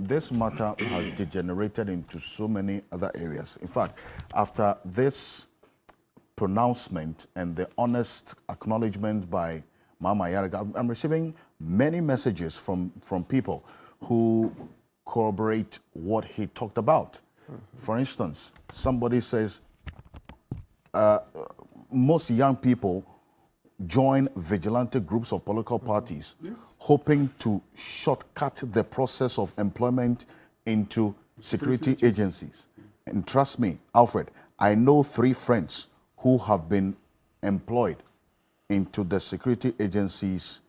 this matter has degenerated into so many other areas. In fact, after this pronouncement and the honest acknowledgement by Mama Yarga, I'm receiving many messages from people who corroborate what he talked about. For instance, somebody says most young people join vigilante groups of political parties, hoping to shortcut the process of employment into security agencies. And trust me, Alfred, I know 3 friends who have been employed into the security agencies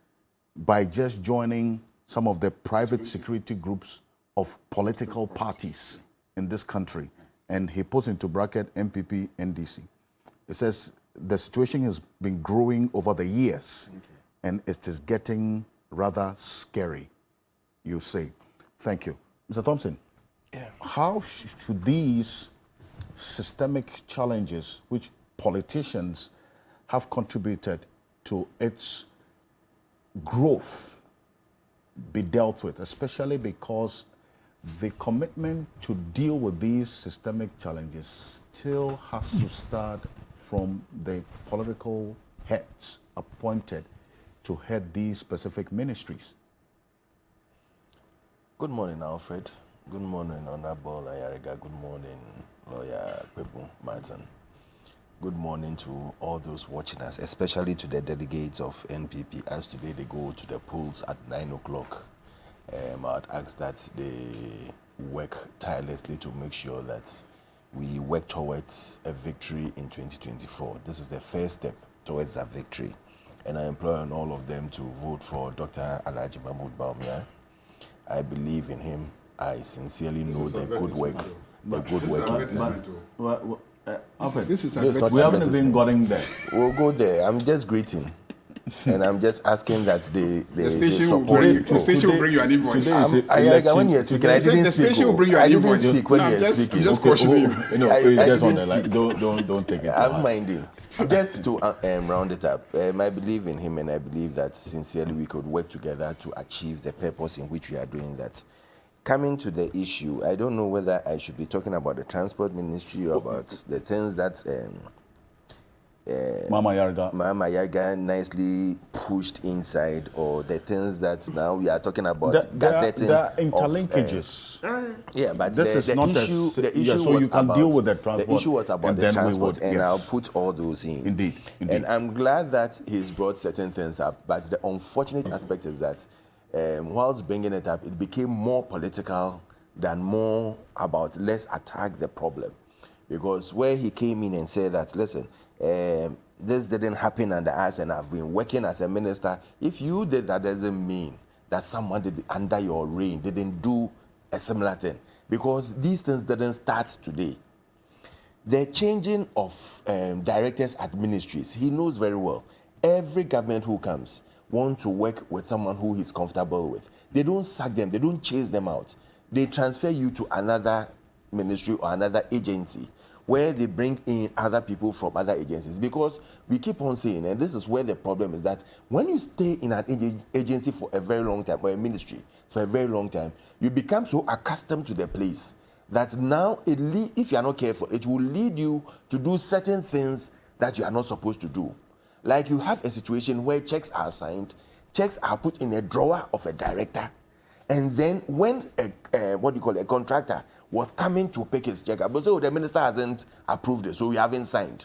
by just joining some of the private security groups of political parties in this country. And he puts into bracket MPP, NDC. It says the situation has been growing over the years, and it is getting rather scary, you say. Thank you. Mr. Thompson, how should these systemic challenges which politicians have contributed to its growth be dealt with, especially because the commitment to deal with these systemic challenges still has to start from the political heads appointed to head these specific ministries? Good morning, Alfred. Good morning, Honorable Ayariga. Good morning, Lawyer Pebu Martin. Good morning to all those watching us, especially to the delegates of NPP, as today they go to the polls at 9 o'clock. I'd ask that they work tirelessly to make sure that we work towards a victory in 2024. This is the first step towards that victory. And I implore on all of them to vote for Dr. Alhaji Mahmoud Bawumia. I believe in him. I sincerely know the good work. The good work he's done. Alfred, We haven't even gotten there. We'll go there. I'm just greeting. And I'm just asking that they support the station will bring you an invoice. When you're speaking, I didn't speak. The station will bring you an invoice. I didn't speak when you're speaking. I'm just questioning you. Just on the line. Don't take it. I'm minding. Just to round it up, I believe in him, and I believe that sincerely we could work together to achieve the purpose in which we are doing that. Coming to the issue, I don't know whether I should be talking about the transport ministry or about the things that Mama Yarga nicely pushed inside, or the things that now we are talking about gazetting. There are interlinkages. But this is not the issue so was you can about, deal with the transport. The issue was about the transport, and yes. I'll put all those in. Indeed. And I'm glad that he's brought certain things up, but the unfortunate aspect is that whilst bringing it up, it became more political than more about let's attack the problem. Because where he came in and said that, listen, this didn't happen under us and I've been working as a minister. If you did that, doesn't mean that someone did under your reign didn't do a similar thing. Because these things didn't start today. The changing of directors at ministries, he knows very well. Every government who comes wants to work with someone who he's comfortable with. They don't sack them, they don't chase them out. They transfer you to another ministry or another agency where they bring in other people from other agencies, because we keep on saying, and this is where the problem is, that when you stay in an agency for a very long time, or a ministry for a very long time, you become so accustomed to the place that now, if you are not careful, it will lead you to do certain things that you are not supposed to do. Like you have a situation where checks are signed, checks are put in a drawer of a director, and then when a contractor was coming to pick his check up, but so the minister hasn't approved it, so we haven't signed.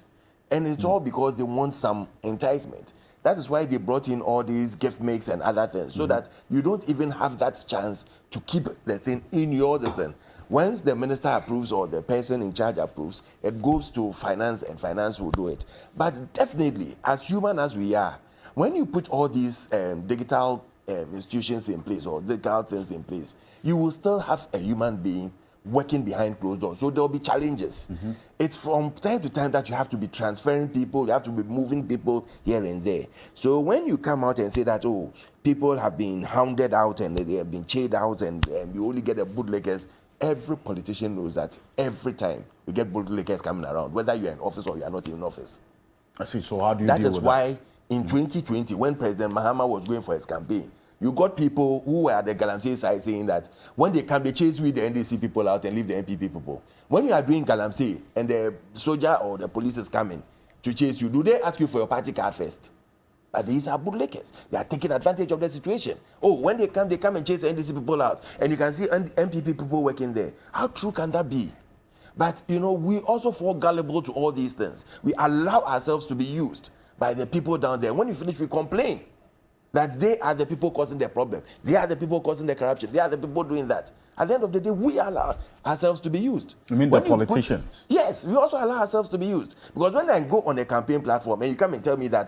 And it's all because they want some enticement. That is why they brought in all these gift makes and other things, so that you don't even have that chance to keep the thing in your distance. Once the minister approves or the person in charge approves, it goes to finance, and finance will do it. But definitely, as human as we are, when you put all these digital institutions in place or digital things in place, you will still have a human being working behind closed doors. So there will be challenges. It's from time to time that you have to be transferring people, you have to be moving people here and there. So when you come out and say that, oh, people have been hounded out and they have been chased out and you only get the bootleggers, every politician knows that every time you get bootleggers coming around, whether you're in office or you're not in office. I see. So how do you That deal is with why in 2020, when President Mahama was going for his campaign, You got people who were at the Galamsey side saying that when they come, they chase with the NDC people out and leave the NPP people. When you are doing Galamsey and the soldier or the police is coming to chase you, do they ask you for your party card first? But these are bootlickers. They are taking advantage of the situation. Oh, when they come and chase the NDC people out, and you can see NPP people working there. How true can that be? But, you know, we also fall gullible to all these things. We allow ourselves to be used by the people down there. When you finish, we complain that they are the people causing the problem. They are the people causing the corruption. They are the people doing that. At the end of the day, we allow ourselves to be used. You mean the politicians? Yes, we also allow ourselves to be used. Because when I go on a campaign platform and you come and tell me that,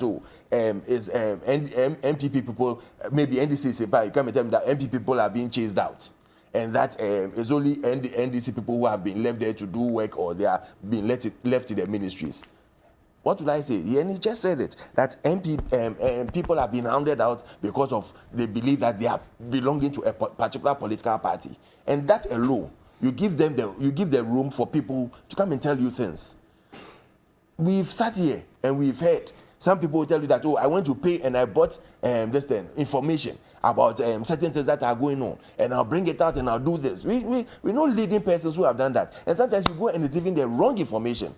MPP people, maybe NDC, you come and tell me that MPP people are being chased out. And that it's only NDC people who have been left there to do work, or they are being left in their ministries. What would I say? And he just said it, that people have been hounded out because of they believe that they are belonging to a particular political party. And that alone, you give the room for people to come and tell you things. We've sat here and we've heard some people tell you that, oh, I went to pay and I bought information about certain things that are going on, and I'll bring it out and I'll do this. We know leading persons who have done that. And sometimes you go and it's even the wrong information.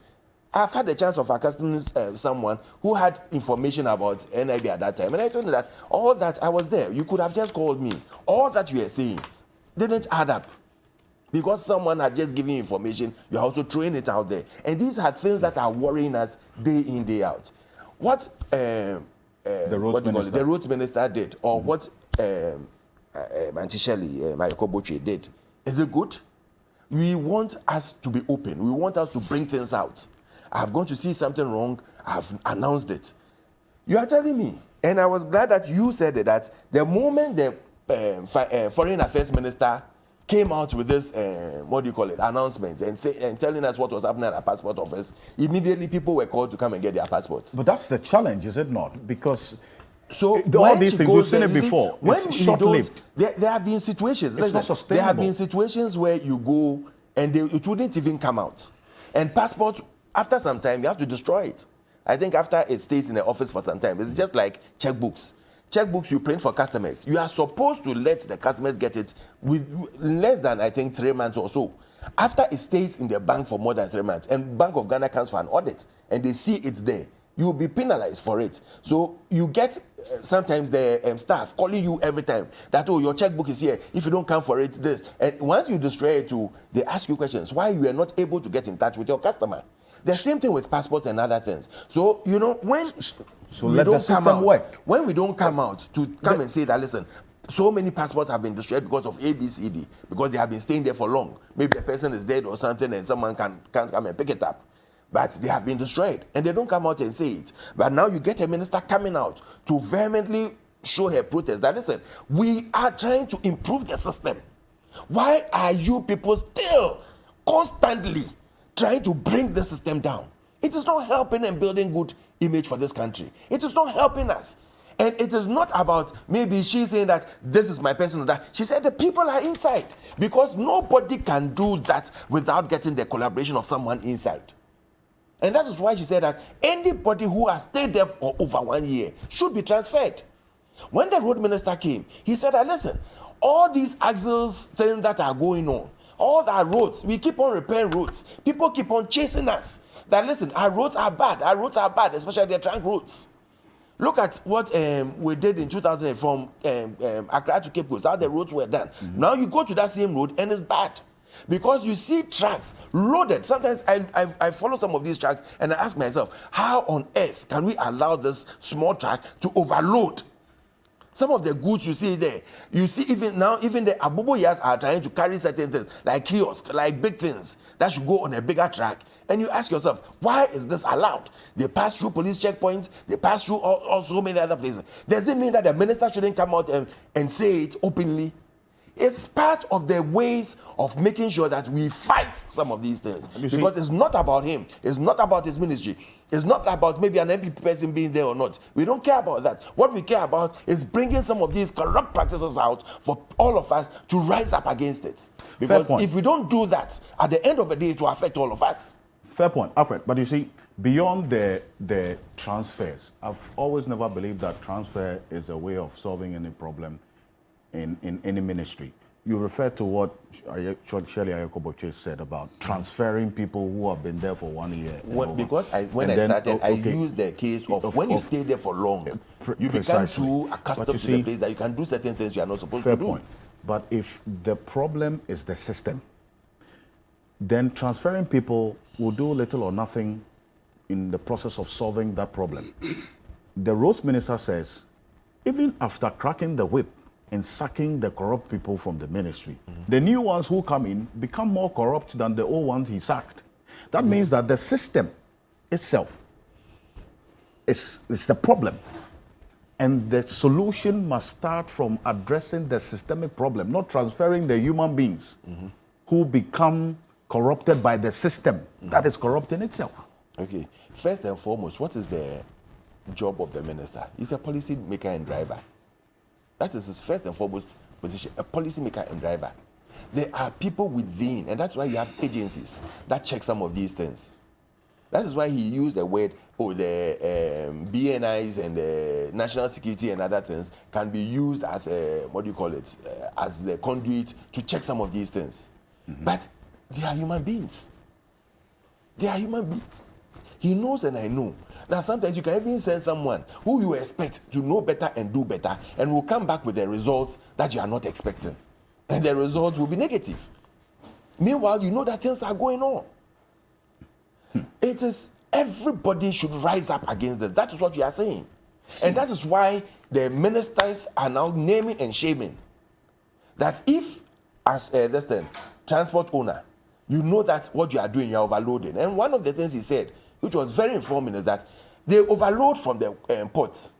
I've had the chance of accosting someone who had information about NIB at that time. And I told him that all that I was there. You could have just called me. All that you were saying didn't add up. Because someone had just given you information, you're also throwing it out there. And these are things that are worrying us day in, day out. What the roads minister did, or what Mantisheli, Mayokoboche did, is it good? We want us to be open. We want us to bring things out. I've gone to see something wrong. I've announced it. You are telling me, and I was glad that you said it, that the moment the foreign affairs minister came out with this, announcement and telling us what was happening at our passport office, immediately people were called to come and get their passports. But that's the challenge, is it not? Because all these things, we've seen it before. It's short-lived. There have been situations. It's not sustainable. There have been situations where you go and it wouldn't even come out. And passport, after some time, you have to destroy it. I think after it stays in the office for some time, it's just like checkbooks. Checkbooks you print for customers. You are supposed to let the customers get it with less than, I think, 3 months or so. After it stays in the bank for more than 3 months, and Bank of Ghana comes for an audit, and they see it's there, you will be penalized for it. So you get sometimes the staff calling you every time that, oh, your checkbook is here. If you don't come for it, this. And once you destroy it, they ask you questions why you are not able to get in touch with your customer. The same thing with passports and other things. So, you know, when let the system work. When we don't come out to come and say that, listen, so many passports have been destroyed because of ABCD, because they have been staying there for long. Maybe a person is dead or something and someone can't come and pick it up. But they have been destroyed and they don't come out and say it. But now you get a minister coming out to vehemently show her protest that, listen, we are trying to improve the system. Why are you people still constantly trying to bring the system down? It is not helping and building good image for this country. It is not helping us. And it is not about maybe she's saying that this is my person or that. She said the people are inside, because nobody can do that without getting the collaboration of someone inside. And that is why she said that anybody who has stayed there for over 1 year should be transferred. When the road minister came, he said that, listen, all these axles things that are going on, all our roads, we keep on repairing roads. People keep on chasing us. That, listen, our roads are bad, especially the trunk roads. Look at what we did in 2000 from Accra to Cape Coast, how the roads were done. Mm-hmm. Now you go to that same road and it's bad. Because you see trucks loaded. Sometimes I follow some of these trucks and I ask myself, how on earth can we allow this small truck to overload? Some of the goods you see there, you see even the Abuboyas are trying to carry certain things, like kiosks, like big things, that should go on a bigger truck. And you ask yourself, why is this allowed? They pass through police checkpoints, they pass through all so many other places. Does it mean that the minister shouldn't come out and say it openly? It's part of the ways of making sure that we fight some of these things. Because it's not about him. It's not about his ministry. It's not about maybe an MP person being there or not. We don't care about that. What we care about is bringing some of these corrupt practices out for all of us to rise up against it. Because if we don't do that, at the end of the day, it will affect all of us. Fair point, Alfred. But you see, beyond the transfers, I've always never believed that transfer is a way of solving any problem in any ministry, you refer to what Shirley Ayokoboche said about transferring people who have been there for 1 year. Because when I started, I used the case of when you stay there for long, you become too accustomed to the place that you can do certain things you are not supposed to do. Fair point. But if the problem is the system, then transferring people will do little or nothing in the process of solving that problem. The roads minister says, even after cracking the whip and sacking the corrupt people from the ministry, the new ones who come in become more corrupt than the old ones he sacked. That means that the system itself is the problem. And the solution must start from addressing the systemic problem, not transferring the human beings who become corrupted by the system that is corrupting itself. Okay. First and foremost, what is the job of the minister? He's a policy maker and driver. That is his first and foremost position, a policy maker and driver. There are people within, and that's why you have agencies that check some of these things. That is why he used the word, the BNIs and the national security and other things can be used as as the conduit to check some of these things. But they are human beings. They are human beings. He knows and I know. Now sometimes you can even send someone who you expect to know better and do better and will come back with the results that you are not expecting. And the result will be negative. Meanwhile, you know that things are going on. It is everybody should rise up against this. That is what we are saying. And that is why the ministers are now naming and shaming. That if, as transport owner, you know that what you are doing, you are overloading. And one of the things he said, which was very informing, is that they overload from the ports.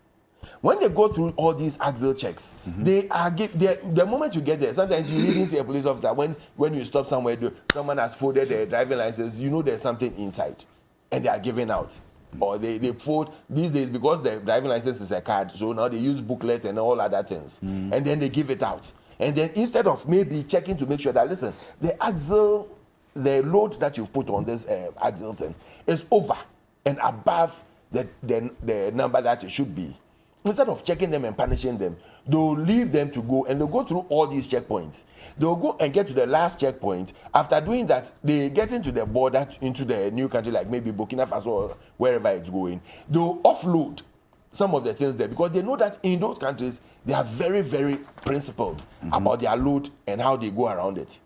When they go through all these axle checks, the moment you get there, sometimes you even see a police officer, when you stop somewhere, someone has folded their driving license, you know there's something inside, and they are giving out. Or they fold, these days, because the driving license is a card, so now they use booklets and all other things, and then they give it out. And then instead of maybe checking to make sure that, listen, the axle, the load that you've put on this axle thing is over and above the number that it should be. Instead of checking them and punishing them, they'll leave them to go, and they'll go through all these checkpoints. They'll go and get to the last checkpoint. After doing that, they get into the border, into the new country, like maybe Burkina Faso or wherever it's going. They'll offload some of the things there because they know that in those countries, they are very, very principled about their load and how they go around it.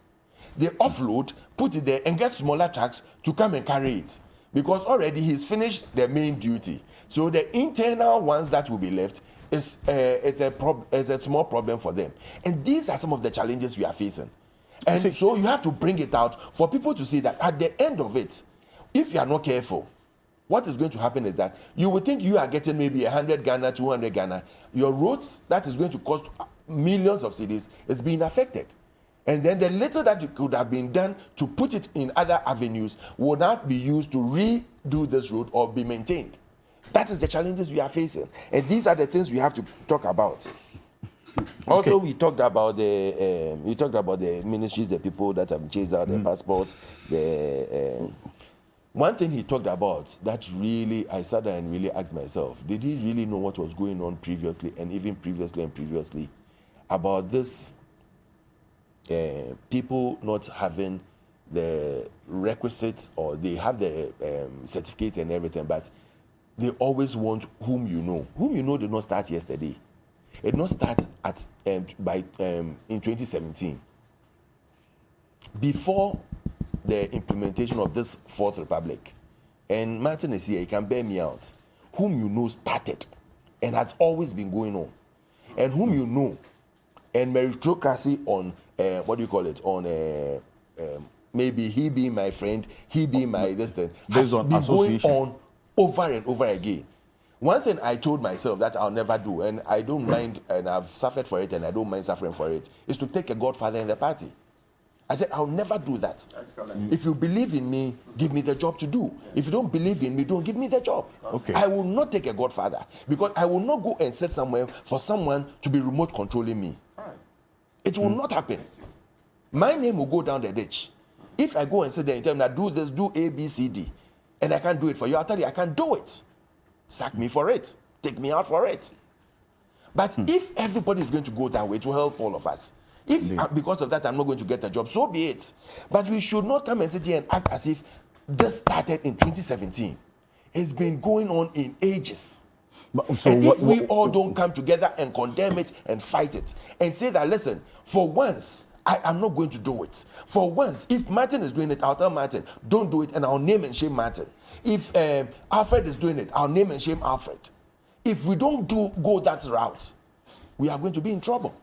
They offload, put it there, and get smaller trucks to come and carry it because already he's finished the main duty. So the internal ones that will be left is it's a small problem for them. And these are some of the challenges we are facing. And so you have to bring it out for people to see that at the end of it, if you are not careful, what is going to happen is that you will think you are getting maybe 100 Ghana, 200 Ghana. Your roads, that is going to cost millions of cedis, is being affected. And then the little that could have been done to put it in other avenues will not be used to redo this road or be maintained. That is the challenges we are facing. And these are the things we have to talk about. Also, we talked about the ministries, the people that have chased out their passports. One thing he talked about that really, I sat there and really asked myself, did he really know what was going on previously and even previously about this people not having the requisites, or they have the certificates and everything, but they always want whom you know. Whom you know did not start yesterday. It did not start in 2017. Before the implementation of this Fourth Republic, and Martin is here, he can bear me out. Whom you know started and has always been going on. And whom you know, and meritocracy on, on maybe he being my friend, he being my this thing, has been going on over and over again. One thing I told myself that I'll never do, and I don't mind, and I've suffered for it, and I don't mind suffering for it, is to take a godfather in the party. I said, I'll never do that. Excellent. If you believe in me, give me the job to do. If you don't believe in me, don't give me the job. Okay. I will not take a godfather, because I will not go and sit somewhere for someone to be remote controlling me. Right. It will not happen. My name will go down the ditch. If I go and sit there and tell me, do this, do A, B, C, D, and I can't do it for you, I'll tell you, I can't do it. Sack me for it. Take me out for it. But if everybody is going to go that way, it will help all of us. If because of that I'm not going to get a job, so be it. But we should not come and sit here and act as if this started in 2017. It's been going on in ages. And if we all don't come together and condemn it and fight it and say that, listen, for once, I am not going to do it. For once, if Martin is doing it, I'll tell Martin, don't do it, and I'll name and shame Martin. If Alfred is doing it, I'll name and shame Alfred. If we don't go that route, we are going to be in trouble.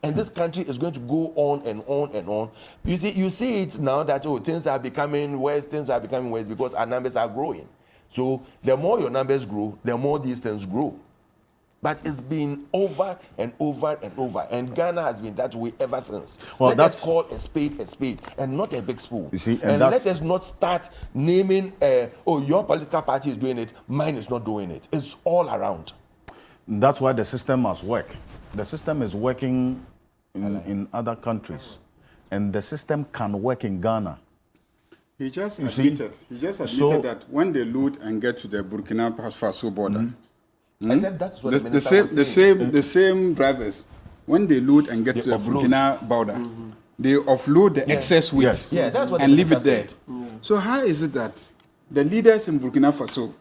And this country is going to go on and on and on. You see it now that, things are becoming worse, because our numbers are growing. So the more your numbers grow, the more these things grow. But it's been over and over and over. And Ghana has been that way ever since. Well, let us call a spade and not a big spoon. You see, and let us not start naming, your political party is doing it, mine is not doing it. It's all around. That's why the system must work. The system is working in other countries. And the system can work in Ghana. He just admitted that when they loot and get to the Burkina Faso border, I said that's what the minister was saying. The same drivers, when they load and get to the Burkina border, they offload the excess weight that's what and the leave it there. said. So how is it that the leaders in Burkina Faso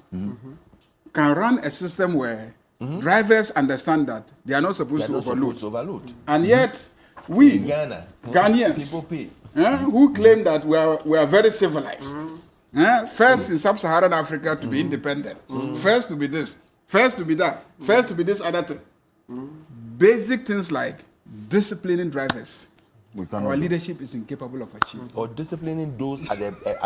can run a system where drivers understand that they are not supposed to overload, and yet we in Ghana, Ghanaians people pay. Who claim that we are very civilized, first in sub-Saharan Africa to be independent, first to be this, first to be that, first to be this other thing. Basic things like disciplining drivers, our leadership is incapable of achieving. Or disciplining those at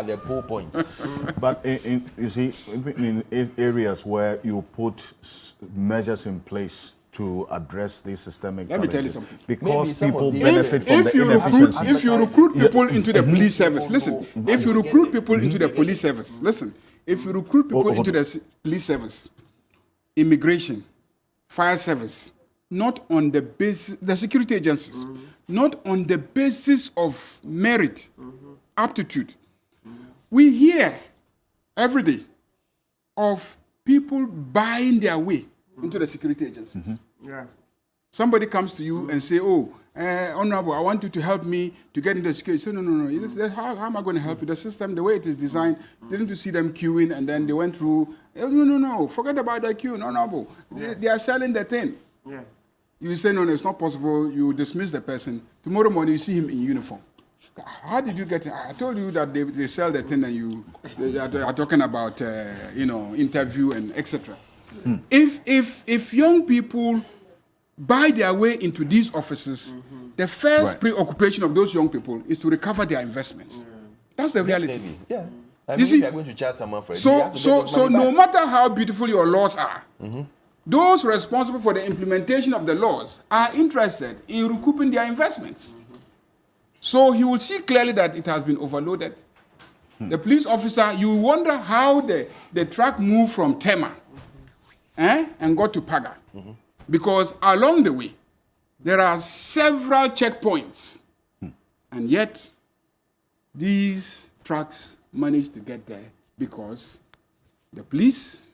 the poor points. But you see, in areas where you put measures in place to address these systemic Let me challenges, tell you something. because people benefit from If the you recruit people into the police service, listen. If you recruit people into the police service, listen. If you recruit people into the police service, immigration, fire service, not on the basis, the security agencies, not on the basis of merit, aptitude. We hear every day of people buying their way into the security agencies. Somebody comes to you and say, Honorable, I want you to help me to get into the security. So no. How am I going to help you? The system, the way it is designed, didn't you see them queuing and then they went through? No. Forget about the queue. No. They are selling the thing. Yes. You say, no, it's not possible. You dismiss the person. Tomorrow morning, you see him in uniform. How did you get it? I told you that they sell the thing and they are talking about, interview and etc. If young people buy their way into these offices, the first preoccupation of those young people is to recover their investments. That's the reality. Definitely. Yeah. I You mean, see, if you are going to charge someone for it, so no matter how beautiful your laws are, those responsible for the implementation of the laws are interested in recouping their investments. So he will see clearly that it has been overloaded. The police officer, you wonder how the truck moved from Tema and got to Paga. Because along the way, there are several checkpoints. And yet, these trucks managed to get there because the police,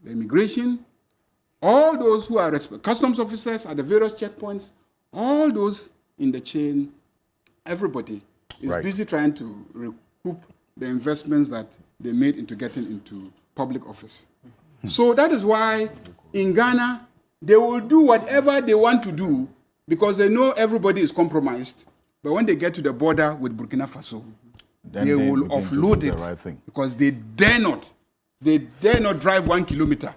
the immigration, all those who are customs officers at the various checkpoints, all those in the chain, everybody is busy trying to recoup the investments that they made into getting into public office. So that is why in Ghana, they will do whatever they want to do because they know everybody is compromised. But when they get to the border with Burkina Faso, they will offload it because they dare not drive 1 kilometer